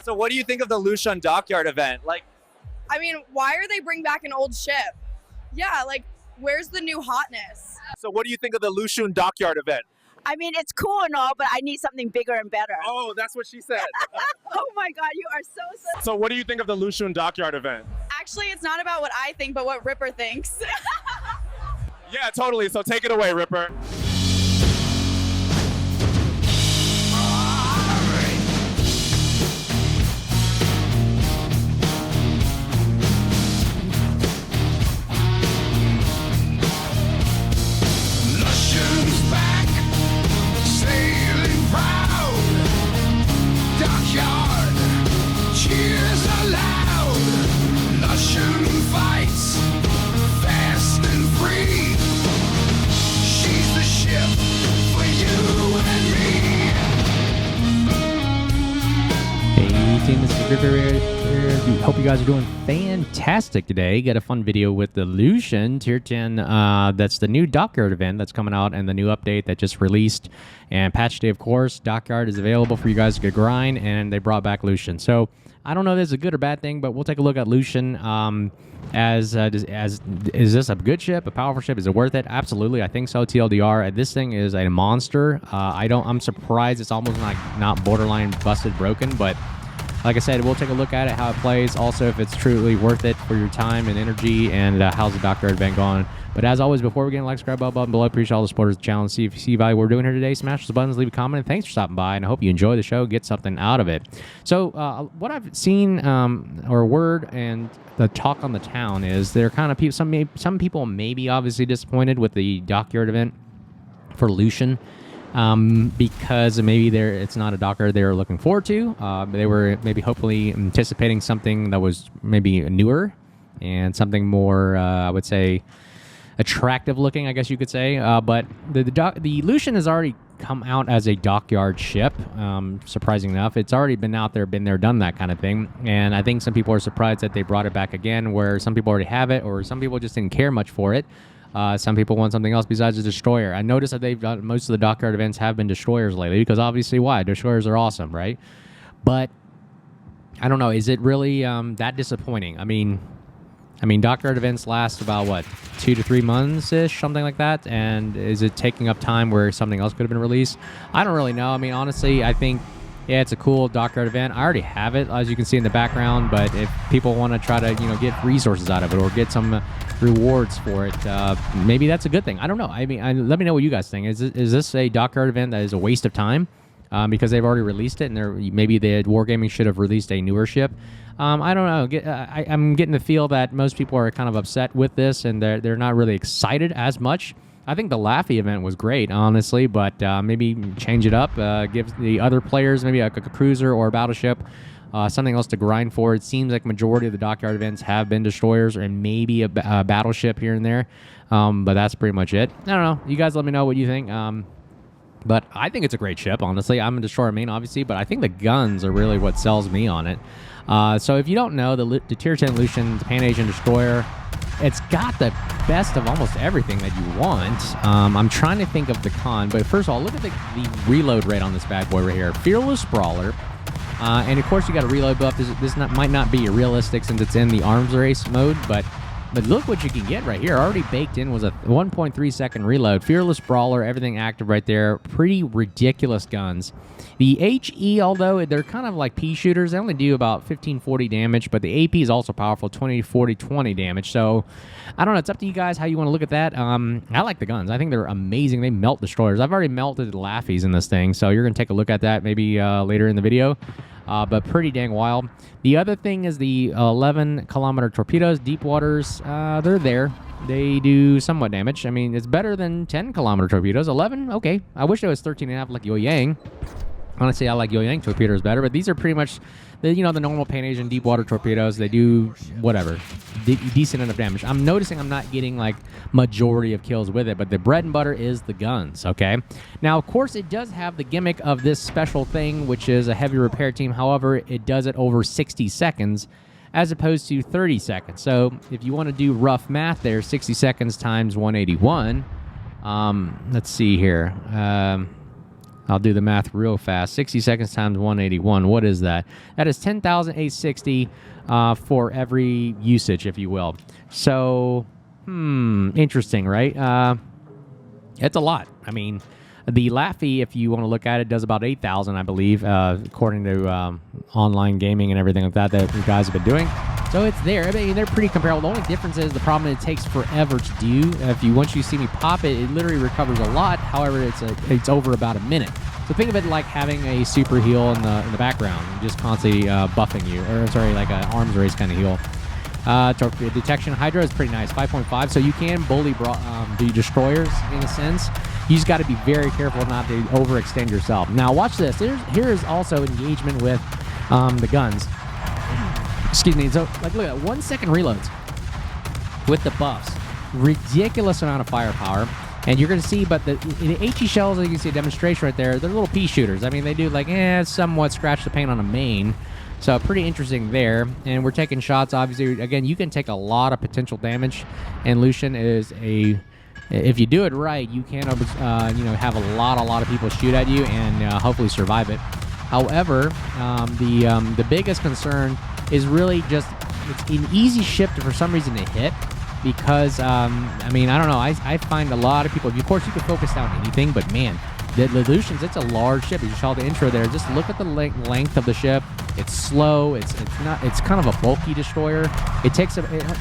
So what do you think of the Lushun Dockyard event? Like, I mean, why are they bringing back an old ship? Yeah, like, where's the new hotness? so what do you think of the Lushun Dockyard event? I mean, it's cool and all, but I need something bigger and better. Oh, that's what she said. Oh my God, you are so. So what do you think of the Lushun Dockyard event? Actually, it's not about what I think, but what Ripper thinks. Yeah, totally. So take it away, Ripper. Lushun's back, sailing proud. Dockyard, cheers aloud. Lushun fights, fast and free. She's the ship for you and me. Hey team, this is Ripper here. Hope you guys are doing fantastic today. Got a fun video with the Lushun Tier 10. That's the new Dockyard event that's coming out and the new update that just released. And patch day, of course. Dockyard is available for you guys to grind, and they brought back Lushun. So I don't know if this is a good or bad thing, but we'll take a look at Lushun. Is this a good ship, a powerful ship? Is it worth it? Absolutely, I think so. TLDR, this thing is a monster. I'm surprised it's almost like not borderline busted broken, but like I said, we'll take a look at it, how it plays, also if it's truly worth it for your time and energy, and how's the Dockyard event going. But as always, before we get into like, subscribe button below, appreciate all the supporters of the channel. See if you see value what we're doing here today, smash those buttons, leave a comment, and thanks for stopping by, and I hope you enjoy the show, get something out of it. So what I've seen, or word and the talk on the town is there are kind of people, some people may be obviously disappointed with the Dockyard event for Lushun. Because maybe it's not a Dockyard they were looking forward to. They were maybe hopefully anticipating something that was maybe newer and something more, I would say, attractive looking, I guess you could say. But the Lushun has already come out as a Dockyard ship, surprising enough. It's already been out there, been there, done that kind of thing. And I think some people are surprised that they brought it back again, where some people already have it, or some people just didn't care much for it. Some people want something else besides a destroyer. I noticed that they've done most of the Dockyard events have been destroyers lately, because obviously why? Destroyers are awesome, right? But I don't know. Is it really that disappointing? I mean, Dockyard events last about what, 2 to 3 months ish, something like that. And is it taking up time where something else could have been released? I don't really know. I mean, honestly, I think yeah, it's a cool Dockyard event. I already have it, as you can see in the background. But if people want to try to get resources out of it or get some rewards for it, maybe that's a good thing. I don't know. I mean, let me know what you guys think. Is this a Dockyard event that is a waste of time because they've already released it, and maybe the Wargaming should have released a newer ship? I don't know. I'm getting the feel that most people are kind of upset with this, and they're not really excited as much. I think the Laffy event was great, honestly, but maybe change it up, give the other players maybe a cruiser or a battleship, something else to grind for. It seems like majority of the Dockyard events have been destroyers and maybe a battleship here and there, but that's pretty much it. I don't know. You guys let me know what you think. But I think it's a great ship, honestly. I'm a destroyer main, obviously, but I think the guns are really what sells me on it. So if you don't know, the Tier 10 Lushun Pan-Asian Destroyer, it's got the best of almost everything that you want. I'm trying to think of the con, but first of all, look at the reload rate on this bad boy right here. Fearless Brawler. And of course, you got a reload buff. This might not be realistic since it's in the arms race mode, but look what you can get right here. Already baked in was a 1.3 second reload. Fearless Brawler, everything active right there. Pretty ridiculous guns. The HE, although they're kind of like pea shooters, they only do about 15-40 damage, but the AP is also powerful, 20-40-20 damage. So, I don't know. It's up to you guys how you want to look at that. I like the guns. I think they're amazing. They melt destroyers. I've already melted Laffies in this thing, so you're going to take a look at that maybe later in the video. But pretty dang wild. The other thing is the 11-kilometer torpedoes, deep waters. They're there. They do somewhat damage. I mean, it's better than 10-kilometer torpedoes. 11, okay. I wish it was 13.5 like Yo Yang. Honestly, I like Yo Yang torpedoes better, but these are pretty much the normal Pan-Asian deep water torpedoes. They do whatever, decent enough damage. I'm noticing I'm not getting like majority of kills with it, but the bread and butter is the guns. Okay. Now, of course, it does have the gimmick of this special thing, which is a heavy repair team. However, it does it over 60 seconds as opposed to 30 seconds. So if you want to do rough math, there, 60 seconds times 181. Let's see here. I'll do the math real fast. 60 seconds times 181. What is that? That is 10,860 for every usage, if you will. So, interesting, right? It's a lot. I mean, the Laffy, if you want to look at it, does about 8,000, I believe, according to online gaming and everything like that you guys have been doing. So it's there. I mean, they're pretty comparable. The only difference is the problem is it takes forever to do. Once you see me pop it, it literally recovers a lot. However, it's over about a minute. So think of it like having a super heal in the background, just constantly buffing you, or sorry, like an arms race kind of heal. Torpedo detection Hydra is pretty nice, 5.5. So you can bully the destroyers in a sense. You just got to be very careful not to overextend yourself. Now watch this. Here is also engagement with the guns. Excuse me. So like look at 1 second reloads with the buffs. Ridiculous amount of firepower. And you're going to see, but the HE shells, you can see a demonstration right there. They're little pea shooters. I mean, they do like, somewhat scratch the paint on a main. So pretty interesting there. And we're taking shots, obviously. Again, you can take a lot of potential damage. And Lushun is if you do it right, you can, have a lot of people shoot at you and hopefully survive it. However, the biggest concern is really just, it's an easy ship for some reason to hit. Because, I don't know. I find a lot of people, of course, you can focus down anything, but man, the Lushun's, it's a large ship. You saw the intro there. Just look at the length of the ship. It's slow. It's kind of a bulky destroyer. It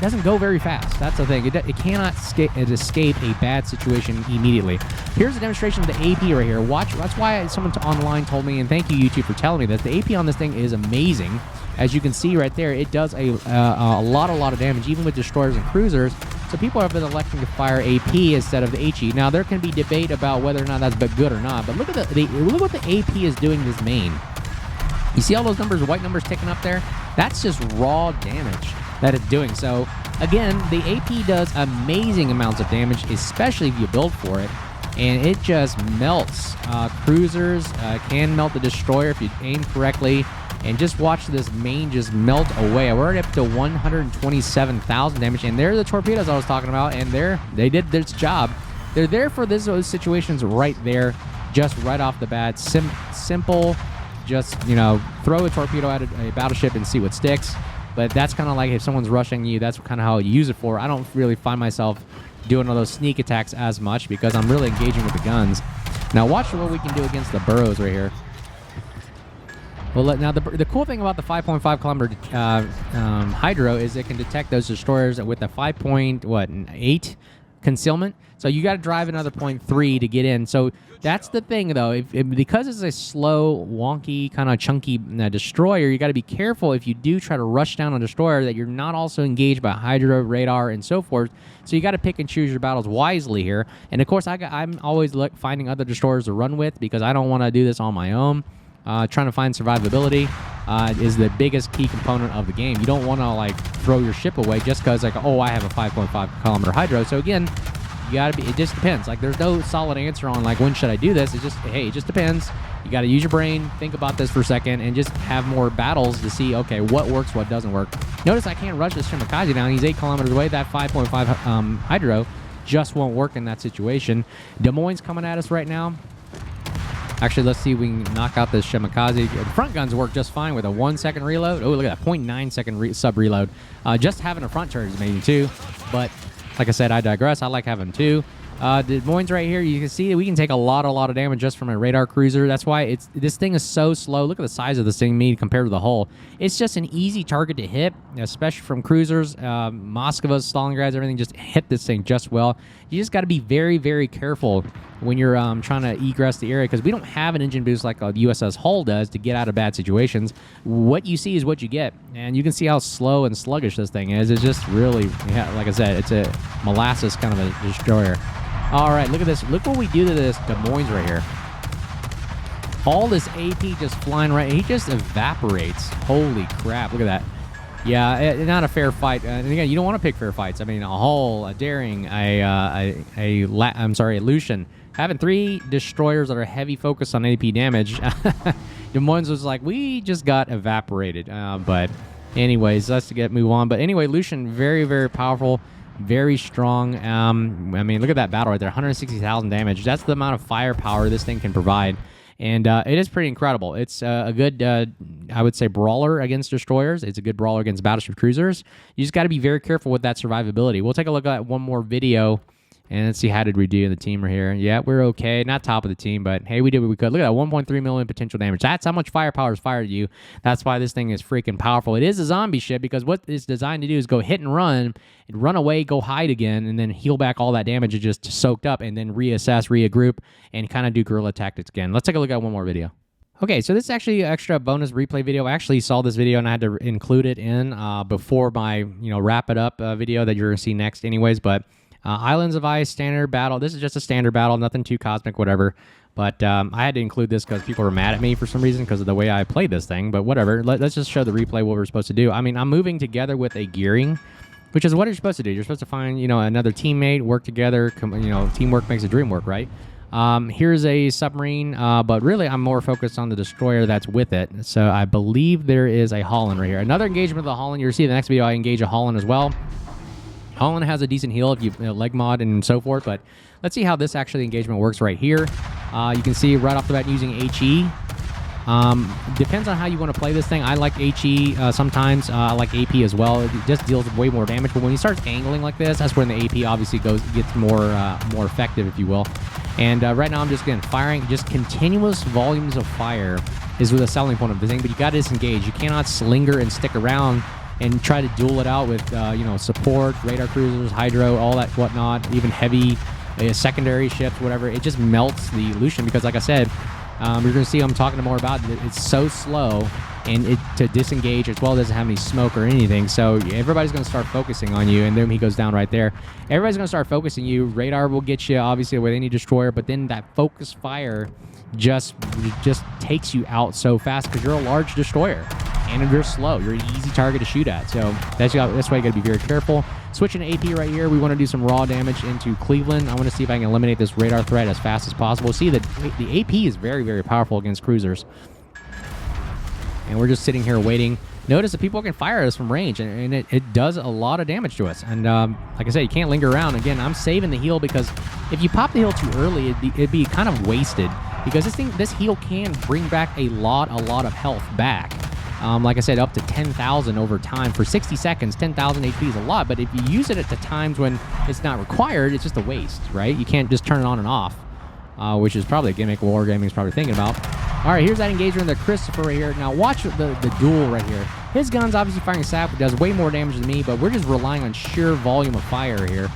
doesn't go very fast. That's the thing. It cannot escape a bad situation immediately. Here's a demonstration of the AP right here. Watch. That's why someone online told me, and thank you, YouTube, for telling me that the AP on this thing is amazing. As you can see right there, it does a lot of damage, even with destroyers and cruisers. So people have been electing to fire AP instead of the HE. Now there can be debate about whether or not that's good or not. But look at look what the AP is doing this main. You see all those numbers, white numbers ticking up there? That's just raw damage that it's doing. So again, the AP does amazing amounts of damage, especially if you build for it. And it just melts. Cruisers can melt the destroyer if you aim correctly. And just watch this main just melt away. We're already up to 127,000 damage. And there are the torpedoes I was talking about. And they did this job. They're there for those situations right there. Just right off the bat. Simple. Just, throw a torpedo at a battleship and see what sticks. But that's kind of like if someone's rushing you, that's kind of how you use it for. I don't really find myself doing all those sneak attacks as much because I'm really engaging with the guns. Now watch what we can do against the burrows right here. Well, now the cool thing about the 5.5 kilometer hydro is it can detect those destroyers with a 5.8 concealment. So you got to drive another 0.3 to get in. So that's the thing, though. Because it's a slow, wonky, kind of chunky destroyer, you got to be careful if you do try to rush down a destroyer that you're not also engaged by hydro, radar, and so forth. So you got to pick and choose your battles wisely here. And of course, I'm always finding other destroyers to run with because I don't want to do this on my own. Trying to find survivability is the biggest key component of the game. You don't want to throw your ship away just because I have a 5.5 kilometer hydro. So again, you gotta be. It just depends. There's no solid answer on when should I do this. It's just it just depends. You got to use your brain, think about this for a second, and just have more battles to see what works, what doesn't work. Notice I can't rush this Shimakaze down. He's 8 kilometers away. That 5.5 hydro just won't work in that situation. Des Moines coming at us right now. Actually, let's see if we can knock out this Shimakaze. The front guns work just fine with a 1 second reload. Oh, look at that, 0.9 second sub reload. Just having a front turret is amazing too. But like I said, I digress. I like having two. Des Moines right here, you can see that we can take a lot of damage just from a radar cruiser. That's why this thing is so slow. Look at the size of this thing compared to the hull. It's just an easy target to hit, especially from cruisers. Moskvas, Stalingrads, everything just hit this thing just well. You just got to be very, very careful when you're trying to egress the area because we don't have an engine boost like a USS Hull does to get out of bad situations. What you see is what you get, and you can see how slow and sluggish this thing is. It's just really, like I said, it's a molasses kind of a destroyer. All right, look at this. Look what we do to this Des Moines right here. All this AP just flying right. He just evaporates. Holy crap. Look at that. Yeah, not a fair fight. And again, you don't want to pick fair fights. I mean, a Hull, a Daring, a Lushun. Having 3 destroyers that are heavy focus on AP damage. Des Moines was like, we just got evaporated. But anyways, let's move on. But anyway, Lushun, very, very powerful. Very strong. I mean, look at that battle right there. 160,000 damage. That's the amount of firepower this thing can provide. And it is pretty incredible. It's a good, I would say, brawler against destroyers. It's a good brawler against battleship cruisers. You just got to be very careful with that survivability. We'll take a look at one more video. And let's see, how did we do in the team right here? Yeah, we're okay. Not top of the team, but hey, we did what we could. Look at that, 1.3 million potential damage. That's how much firepower is fired at you. That's why this thing is freaking powerful. It is a zombie ship because what it's designed to do is go hit and run away, go hide again, and then heal back all that damage it just soaked up, and then reassess, regroup, and kind of do guerrilla tactics again. Let's take a look at one more video. Okay, so this is actually an extra bonus replay video. I actually saw this video and I had to include it in before my wrap it up video that you're going to see next anyways, but Islands of Ice, standard battle. This is just a standard battle, nothing too cosmic, whatever. But I had to include this because people were mad at me for some reason because of the way I played this thing. But whatever, let's just show the replay what we're supposed to do. I mean, I'm moving together with a gearing, which is what you're supposed to do. You're supposed to find, another teammate, work together. Teamwork makes the dream work, right? Here's a submarine, but really I'm more focused on the destroyer that's with it. So I believe there is a Holland right here. Another engagement with the Holland. You'll see in the next video I engage a Holland as well. Holland has a decent heal if you leg mod and so forth, but let's see how this actually engagement works right here. You can see right off the bat using HE. Depends on how you want to play this thing. I like HE sometimes. I like AP as well. It just deals way more damage, but when he starts angling like this, that's when the AP obviously gets more effective, if you will. And right now I'm just firing, just continuous volumes of fire is the selling point of the thing, but you got to disengage. You cannot slinger and stick around and try to duel it out with, support, radar cruisers, hydro, all that whatnot, even heavy secondary ships, whatever. It just melts the Lushun because, like I said, you're going to see I'm talking more about it. It's so slow, and to disengage as well doesn't have any smoke or anything. So everybody's going to start focusing on you, and then he goes down right there. Everybody's going to start focusing you. Radar will get you, obviously, with any destroyer, but then that focus fire just takes you out so fast because you're a large destroyer. And if you're slow, you're an easy target to shoot at. So that's why you got to be very careful. Switching to AP right here, we want to do some raw damage into Cleveland. I want to see if I can eliminate this radar threat as fast as possible. See that the AP is very, very powerful against cruisers. And we're just sitting here waiting. Notice that people can fire at us from range, and it does a lot of damage to us. And like I said, you can't linger around. Again, I'm saving the heal because if you pop the heal too early, it'd be kind of wasted. Because this heal can bring back a lot of health back. Like I said, up to 10,000 over time. For 60 seconds, 10,000 HP is a lot, but if you use it at the times when it's not required, it's just a waste, right? You can't just turn it on and off, which is probably a gimmick Wargaming is probably thinking about. All right, here's that engagement of Christopher right here. Now watch the duel right here. His gun's obviously firing sap, it does way more damage than me, but we're just relying on sheer volume of fire here.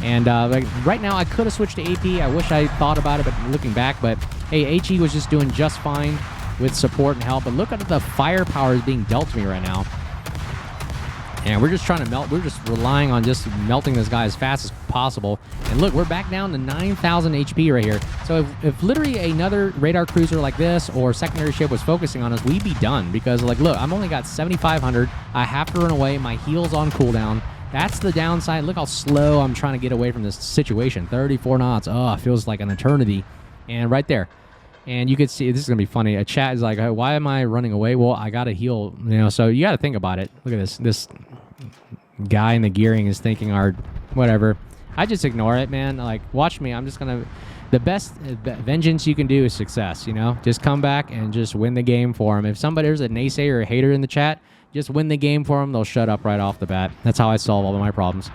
And like right now, I could have switched to AP. I wish I thought about it, but looking back, but hey, HE was just doing just fine with support and help. But look at the firepower is being dealt to me right now. And we're just trying to melt. We're just relying on just melting this guy as fast as possible. And look, we're back down to 9,000 HP right here. So if literally another radar cruiser like this or secondary ship was focusing on us, we'd be done. Because like, look, I'm only got 7,500. I have to run away. My heel's on cooldown. That's the downside. Look how slow I'm trying to get away from this situation. 34 knots. Oh, it feels like an eternity. And right there. And you could see, this is going to be funny. A chat is like, why am I running away? Well, I got to heal. So you got to think about it. Look at this. This guy in the gearing is thinking, whatever. I just ignore it, man. Like, watch me. I'm just going to... The best vengeance you can do is success, Just come back and just win the game for him. If there's a naysayer or a hater in the chat, just win the game for them. They'll shut up right off the bat. That's how I solve all of my problems.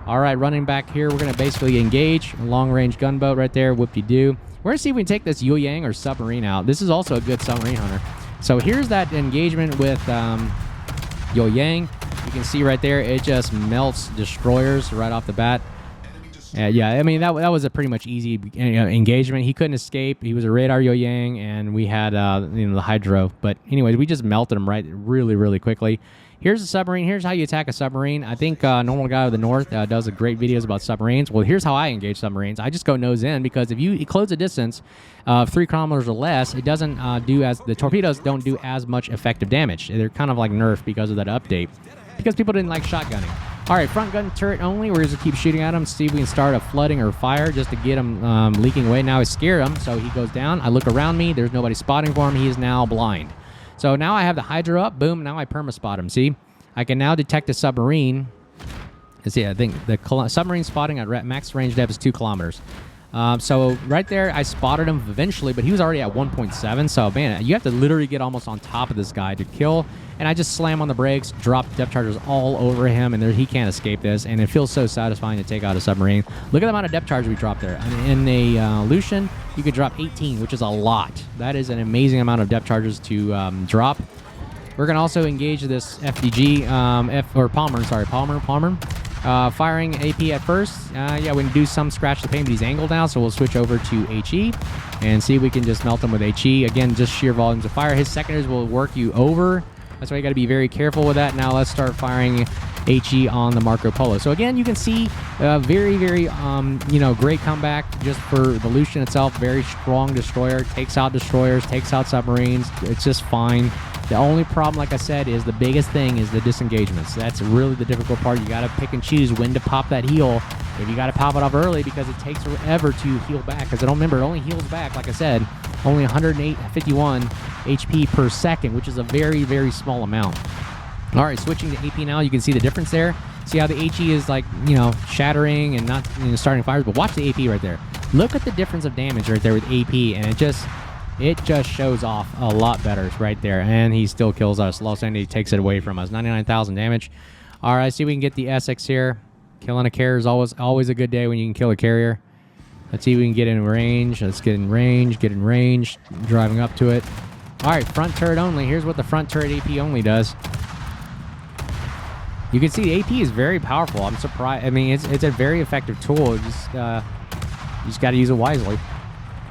All right, running back here. We're going to basically engage. A long-range gunboat right there. Whoop-de-doo. We're going to see if we can take this Yo-Yang or submarine out. This is also a good submarine hunter. So here's that engagement with Yo-Yang. You can see right there, it just melts destroyers right off the bat. Yeah, I mean, that was a pretty much easy engagement. He couldn't escape. He was a radar Yo-Yang, and we had the hydro. But anyways, we just melted him really, really quickly. Here's a submarine. Here's how you attack a submarine. I think Normal Guy of the North does a great videos about submarines. Well, here's how I engage submarines. I just go nose in because if you close a distance of 3 kilometers or less, it doesn't the torpedoes don't do as much effective damage. They're kind of like nerfed because of that update. Because people didn't like shotgunning. All right, front gun turret only. We're just going to keep shooting at him, see if we can start a flooding or fire just to get him leaking away. Now I scare him, so he goes down. I look around me. There's nobody spotting for him. He is now blind. So now I have the hydro up. Boom. Now I perma-spot him. See? I can now detect a submarine. See, I think the submarine spotting at max range depth is 2 kilometers. So right there, I spotted him eventually, but he was already at 1.7. So, man, you have to literally get almost on top of this guy to kill. And I just slam on the brakes, drop depth charges all over him, and he can't escape this. And it feels so satisfying to take out a submarine. Look at the amount of depth charge we dropped there. I mean, in a Lushun, you could drop 18, which is a lot. That is an amazing amount of depth charges to drop. We're going to also engage this FDG, Palmer. Firing AP at first. Yeah, we can do some scratch the paint, but he's angled now, so we'll switch over to HE and see if we can just melt him with HE. Again, just sheer volumes of fire. His secondaries will work you over. That's why you got to be very careful with that. Now let's start firing HE on the Marco Polo. So again, you can see very, very, great comeback just for the Lushun itself. Very strong destroyer. Takes out destroyers, takes out submarines. It's just fine. The only problem, like I said, is the biggest thing is the disengagements. That's really the difficult part. You got to pick and choose when to pop that heal. If you got to pop it off early because it takes forever to heal back. Because I don't remember, it only heals back, like I said, only 151 HP per second, which is a very, very small amount. All right, switching to AP now. You can see the difference there. See how the HE is like, shattering and not starting fires. But watch the AP right there. Look at the difference of damage right there with AP, and it just shows off a lot better right there. And he still kills us. Los Angeles takes it away from us. 99,000 damage. All right, see if we can get the Essex here. Killing a carrier is always a good day when you can kill a carrier. Let's see if we can get in range. Let's get in range. Driving up to it. All right, front turret only. Here's what the front turret AP only does. You can see the AP is very powerful. I'm surprised. I mean, it's a very effective tool. You just got to use it wisely.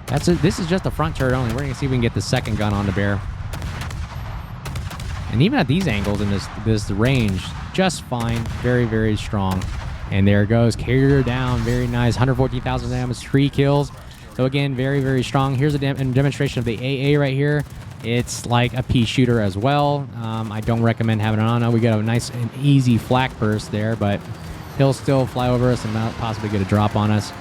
This is just the front turret only. We're going to see if we can get the second gun on the bear. And even at these angles in this range, just fine. Very, very strong. And there it goes. Carrier down. Very nice. 114,000 damage. 3 kills. So again, very, very strong. Here's a demonstration of the AA right here. It's like a pea shooter as well. I don't recommend having it on. We got a nice and easy flak burst there, but he'll still fly over us and not possibly get a drop on us.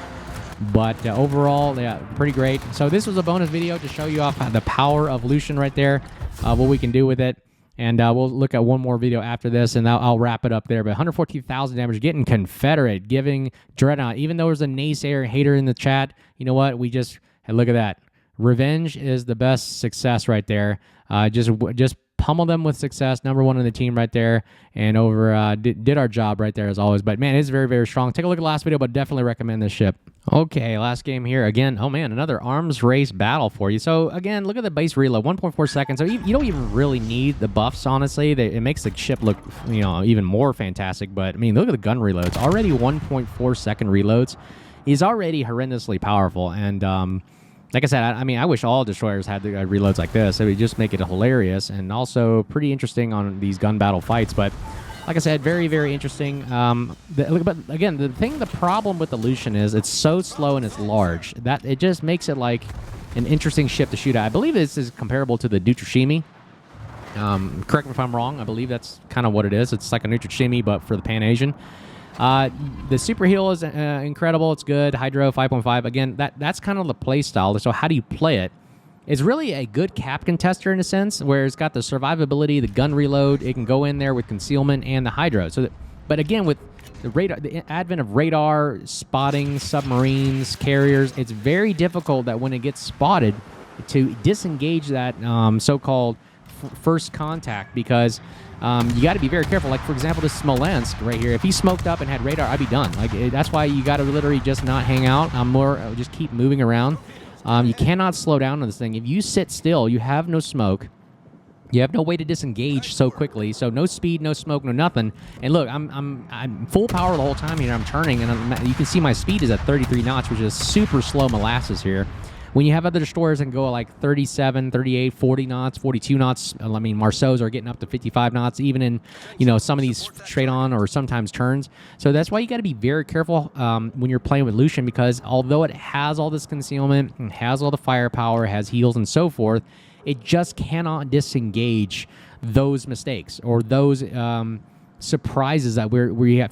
But overall, yeah, pretty great. So this was a bonus video to show you off the power of Lushun right there, what we can do with it. And we'll look at one more video after this, and I'll wrap it up there. But 114,000 damage, getting Confederate, giving Dreadnought. Even though there's a naysayer hater in the chat, you know what? Hey, look at that. Revenge is the best success right there. Just pummel them with success. Number 1 in the team right there. And did our job right there as always. But man, it's very, very strong. Take a look at the last video, but definitely recommend this ship. Okay, last game here. Again, oh man, another arms race battle for you. So again, look at the base reload, 1.4 seconds. So you don't even really need the buffs, honestly. It makes the ship look, even more fantastic. But I mean, look at the gun reloads. Already 1.4 second reloads. He's already horrendously powerful. And like I said, I wish all destroyers had the reloads like this. It would just make it hilarious and also pretty interesting on these gun battle fights. But like I said, very, very interesting. But again, the problem with the Lushun is it's so slow and it's large. That it just makes it like an interesting ship to shoot at. I believe this is comparable to the Nutrishimi. Correct me if I'm wrong. I believe that's kind of what it is. It's like a Nutrishimi, but for the Pan-Asian. The super heal is incredible. It's good. Hydro 5.5. Again, that's kind of the play style. So how do you play it? It's really a good cap contester in a sense, where it's got the survivability, the gun reload. It can go in there with concealment and the hydro. But again, with the advent of radar, spotting, submarines, carriers, it's very difficult that when it gets spotted to disengage that so-called first contact, because you got to be very careful. Like, for example, this Smolensk right here, if he smoked up and had radar, I'd be done. Like, that's why you got to literally just not hang out. Just keep moving around. You cannot slow down on this thing. If you sit still, you have no smoke. You have no way to disengage so quickly. So no speed, no smoke, no nothing. And look, I'm full power the whole time here. I'm turning, and you can see my speed is at 33 knots, which is super slow molasses here. When you have other destroyers that can go at like 37, 38, 40 knots, 42 knots, I mean, Marceaus are getting up to 55 knots, even in, some of these straight on or sometimes turns. So that's why you got to be very careful when you're playing with Lushun, because although it has all this concealment, and has all the firepower, has heals and so forth, it just cannot disengage those mistakes or those surprises that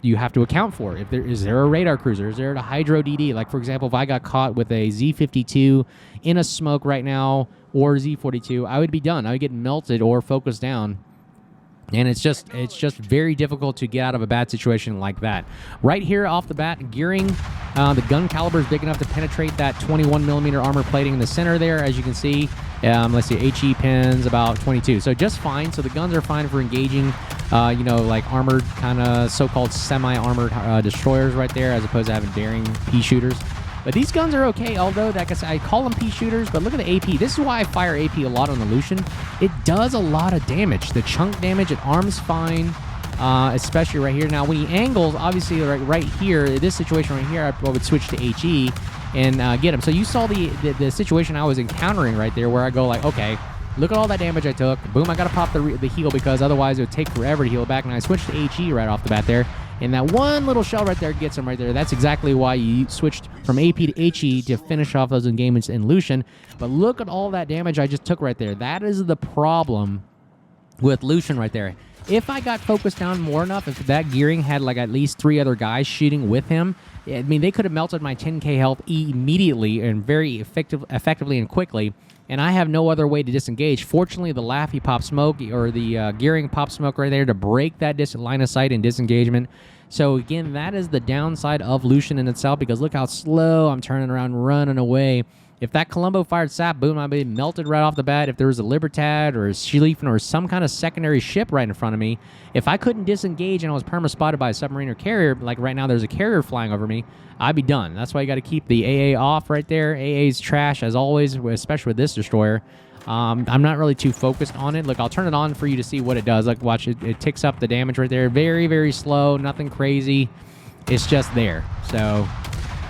you have to account for. Is there a radar cruiser? Is there a hydro DD? Like, for example, if I got caught with a Z52 in a smoke right now or Z42, I would be done. I would get melted or focused down. And it's just very difficult to get out of a bad situation like that. Right here off the bat, gearing, the gun caliber is big enough to penetrate that 21mm armor plating in the center there, as you can see. Let's see, HE pins about 22, so just fine. So the guns are fine for engaging, you know, like armored kind of so-called semi-armored destroyers right there, as opposed to having daring pea shooters. But these guns are okay, although like I said, I call them pea shooters, but look at the AP. This is why I fire AP a lot on the Lushun. It does a lot of damage. The chunk damage, it arms fine, especially right here. Now, when he angles, obviously right here, this situation right here, I would switch to HE and get him. So you saw the situation I was encountering right there, where I go like, okay, look at all that damage I took. Boom, I got to pop the heal, because otherwise it would take forever to heal back. And I switched to HE right off the bat there. And that one little shell right there gets him right there. That's exactly why you switched from AP to HE to finish off those engagements in Lushun. But look at all that damage I just took right there. That is the problem with Lushun right there. If I got focused down more enough, if that gearing had like at least 3 other guys shooting with him, I mean, they could have melted my 10k health immediately and very effectively and quickly. And I have no other way to disengage. Fortunately, the Laffy pop smoke, or the gearing pop smoke right there to break that line of sight and disengagement. So again, that is the downside of Lushun in itself, because look how slow I'm turning around, running away. If that Columbo fired sap, boom, I'd be melted right off the bat. If there was a Libertad or a Schlieffen or some kind of secondary ship right in front of me, if I couldn't disengage and I was perma-spotted by a submarine or carrier, like right now there's a carrier flying over me, I'd be done. That's why you got to keep the AA off right there. AA's trash, as always, especially with this destroyer. I'm not really too focused on it. Look, I'll turn it on for you to see what it does. Like, watch, it ticks up the damage right there. Very, very slow, nothing crazy. It's just there. So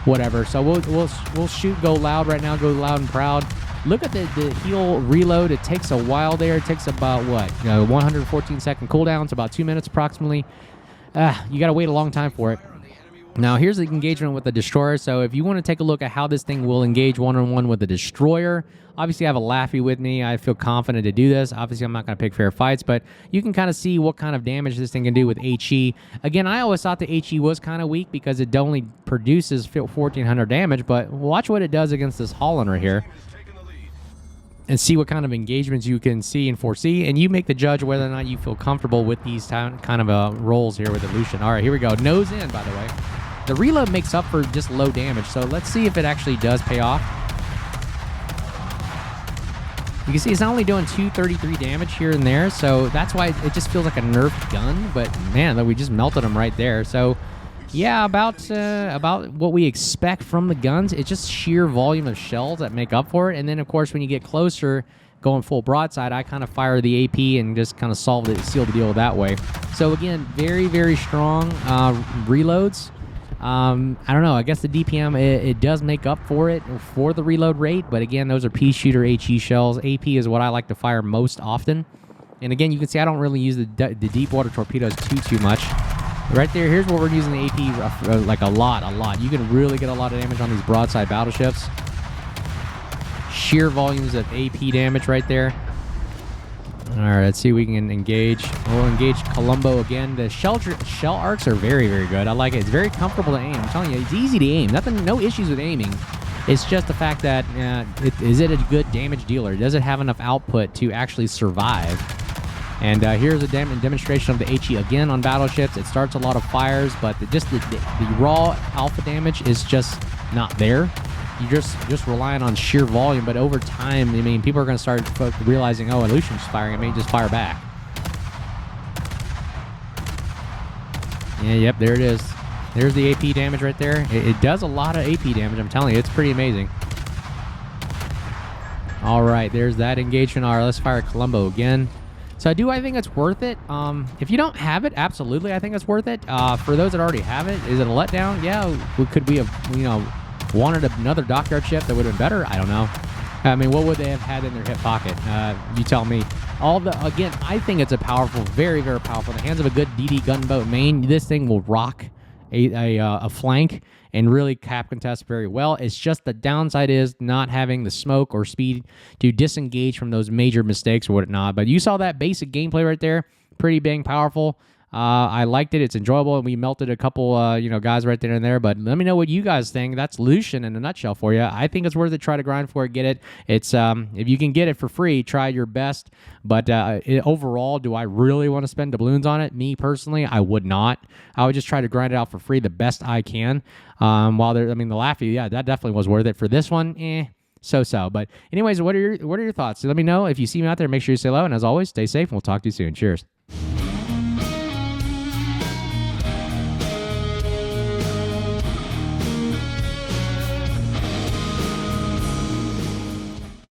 whatever. So we'll shoot, go loud right now, go loud and proud. Look at the heal reload. It takes a while there. It takes about, what, 114-second cooldown. It's about 2 minutes approximately. You got to wait a long time for it. Now, here's the engagement with the destroyer. So if you want to take a look at how this thing will engage one-on-one with the destroyer, obviously I have a Laffy with me. I feel confident to do this. Obviously, I'm not going to pick fair fights, but you can kind of see what kind of damage this thing can do with HE. Again, I always thought the HE was kind of weak because it only produces 1,400 damage, but watch what it does against this Holland right here, and see what kind of engagements you can see and foresee, and you make the judge whether or not you feel comfortable with these kind of rolls here with the Lushun. All right, here we go. Nose in, by the way. The reload makes up for just low damage, so let's see if it actually does pay off. You can see it's only doing 233 damage here and there, so that's why it just feels like a nerfed gun, but man, we just melted them right there. So yeah, about what we expect from the guns. It's just sheer volume of shells that make up for it. And then, of course, when you get closer, going full broadside, I kind of fire the AP and just kind of seal the deal that way. So again, very, very strong reloads. I don't know. I guess the DPM, it does make up for it for the reload rate. But again, those are pea shooter HE shells. AP is what I like to fire most often. And again, you can see I don't really use the deep water torpedoes too much. Right there, here's where we're using the AP like a lot. You can really get a lot of damage on these broadside battleships. Sheer volumes of AP damage right there. All right, let's see if we can engage. We'll engage Columbo again. The shell arcs are very, very good. I like it. It's very comfortable to aim. I'm telling you, it's easy to aim. No issues with aiming. It's just the fact that, is it a good damage dealer? Does it have enough output to actually survive? And here's a demonstration of the HE again on battleships. It starts a lot of fires, but the raw alpha damage is just not there. You're just relying on sheer volume, but over time, I mean, people are going to start realizing, oh, Lushun's firing, I may just fire back. Yeah, yep, there it is. There's the AP damage right there. It does a lot of AP damage, I'm telling you. It's pretty amazing. All right, there's that engagement. All right, let's fire Columbo again. So I think it's worth it. If you don't have it, absolutely, I think it's worth it. For those that already have it, is it a letdown? Yeah, could we have, wanted another Dockyard ship that would have been better? I don't know. I mean, what would they have had in their hip pocket? You tell me. Again, I think it's a powerful, very, very powerful. In the hands of a good DD gunboat main, this thing will rock a flank and really cap contest very well. It's just the downside is not having the smoke or speed to disengage from those major mistakes or whatnot. But you saw that basic gameplay right there. Pretty dang powerful. I liked it. It's enjoyable, and we melted a couple, guys right there and there. But let me know what you guys think. That's Lushun in a nutshell for you. I think it's worth it. Try to grind for it, get it. It's if you can get it for free, try your best. But overall, do I really want to spend doubloons on it? Me personally, I would not. I would just try to grind it out for free the best I can. The Laffy, yeah, that definitely was worth it. For this one, so. But anyways, what are your thoughts? So let me know. If you see me out there, make sure you say hello. And as always, stay safe, and we'll talk to you soon. Cheers.